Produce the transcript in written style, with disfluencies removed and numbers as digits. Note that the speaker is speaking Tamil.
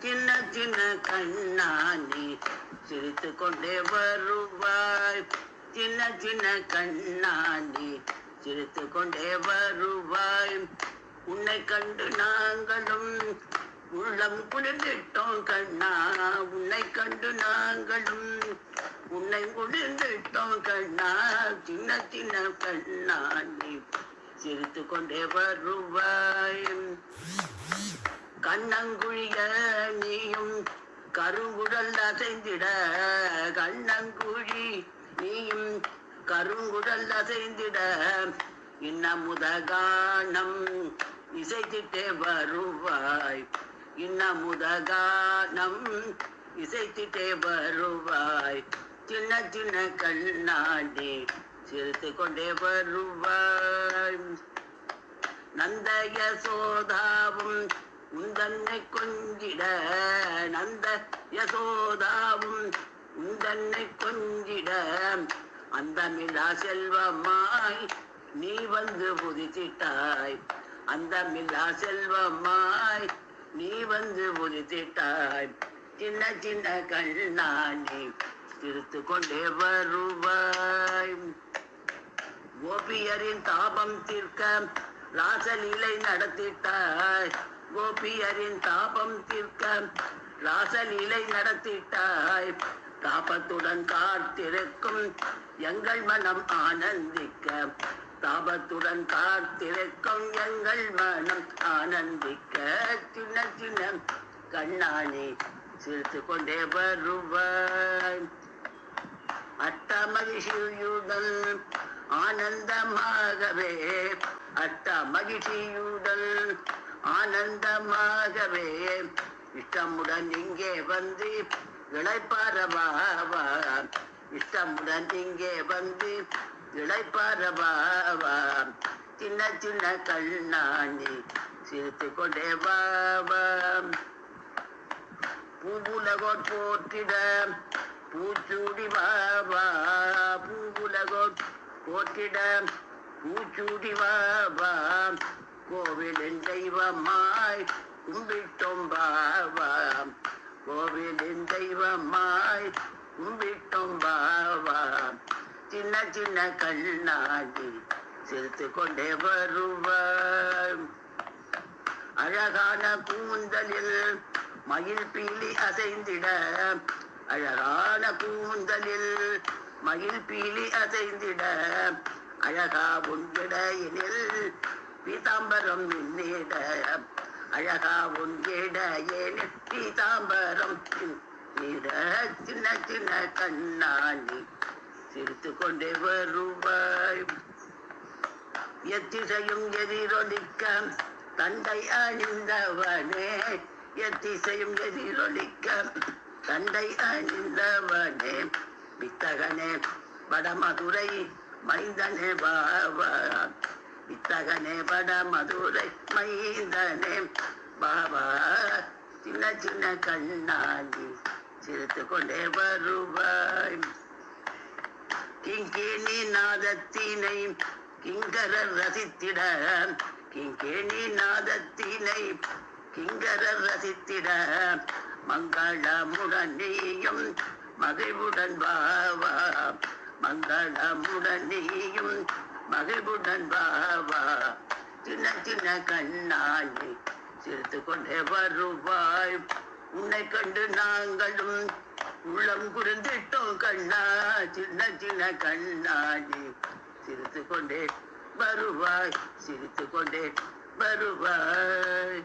சின்ன சின்ன கண்ணானி சிரித்து கொண்டே வருவாய். சின்ன சின்ன கண்ணானி சிரித்து கொண்டே வருவாய். உன்னை கண்டு நாங்களும் உள்ளம் குளிர்ந்திட்டோம் கண்ணா. உன்னை கண்டு நாங்களும் உன்னை குளிர்ந்திட்டோம் கண்ணா. சின்ன சின்ன கண்ணானி சிரித்து கொண்டே வருவாய். கண்ணங்குழிய நீயும் கருங்குடல் அசைந்திட. கண்ணங்குழி நீயும் கருங்குடல் அசைந்திட. இன்னமுத கானம் இசைத்திட்டே வருவாய். இன்னமுத கானம் இசைத்திட்டே வருவாய். சின்ன சின்ன கண்ணாடி சிரித்து கொண்டே வருவாய். நந்த யசோதாவும் உந்தன்னை கொஞ்சிட. நந்த யசோதாவும் உந்தன்னை கொஞ்சிட. அந்தமில்லா செல்வமாய் நீ வந்து உதித்திட்டாய். அந்தமில்லா செல்வமாய் நீ வந்து உதித்திட்டாய். சின்ன சின்ன கண்ணாடி சிரித்து கொண்டே வருவாய். கோபியரின் தாபம் தீர்க்க ராசலீலை நடத்திட்டாய். கோபியரின் தாபம் தீர்க்க ராசலீலை நடத்திட்டாய். தாபத்துடன் காத்திருக்கும் எங்கள் மனம் ஆனந்திக்க. தாபத்துடன் காத்திருக்கும் எங்கள் மனம் ஆனந்திக்க. சின்ன சின்ன கண்ணானி சிரித்து கொண்டே வருவாய். அட்ட மகிழ்ச்சியுடன் ஆனந்தமாகவே. அட்ட மகிழ்ச்சியுடன் ஆனந்தமாகவே இஷ்டமுடன் இங்கே வந்து இளைப்பாரவாவா. இஷ்டமுடன் இங்கே வந்து இளைப்பாரவாவா. சின்ன சின்ன கண்ணாணி சிரித்து கொண்டே வாவா. பூவுலகோர் போற்றிட பூச்சூடி வாவா. பூவுலகோர் போற்றிட பூச்சூடி வாவா. கோவிலின் தெய்வமாய் கும்பிட்டோம் பாவா. கோவிலின் தெய்வமாய் கும்பிட்டோம் பாவா. சின்ன சின்ன கண்ணாடி சிரித்து கொண்டே வருவாய். அழகான கூந்தலில் மயில் பீலி அசைந்திட. அழகான கூந்தலில் மயில் பீலி அசைந்திட. அழகா உன்கிடையினில் பீதாம்பரம் மின்னிட. அழகா உன்கிடையினில் பீதாம்பரம் மின்னிட. சின்ன சின்ன கண்ணாடி சிரித்து கொண்டே வருவாய். எத்திசையும் எதிரொலிக்க தண்டை அணிந்தவனே. எத்திசையும் எதிரொலிக்க தண்டை அணிந்தவனே. வித்தகனே வடமதுரை மைந்தனே பாபா. வித்தகனே வடமதுரை மைந்தனே பாபா. சின்ன சின்ன கண்ணாடி சிரித்து கொண்டே வருவாய். கிங்கேணி நாதத்தினை கிங்கரர் ரசித்திட. கிங்கேணி நாதத்தினை கிங்கரர் ரசித்திட. மங்களமுடன் நீயும் மகிழ்வுடன் வாவா. மங்களமுடன் நீயும் மகிழ்வுடன் வாவா. சின்ன சின்ன கண்ணாடி சிரித்து கொண்டே வருவாய். உன்னை கண்டு நாங்களும் உள்ளம் குளிர்ந்திட்டோம் கண்ணா. சின்ன சின்ன கண்ணாடி சிரித்து கொண்டே வருவாய். சிரித்து கொண்டே வருவாய்.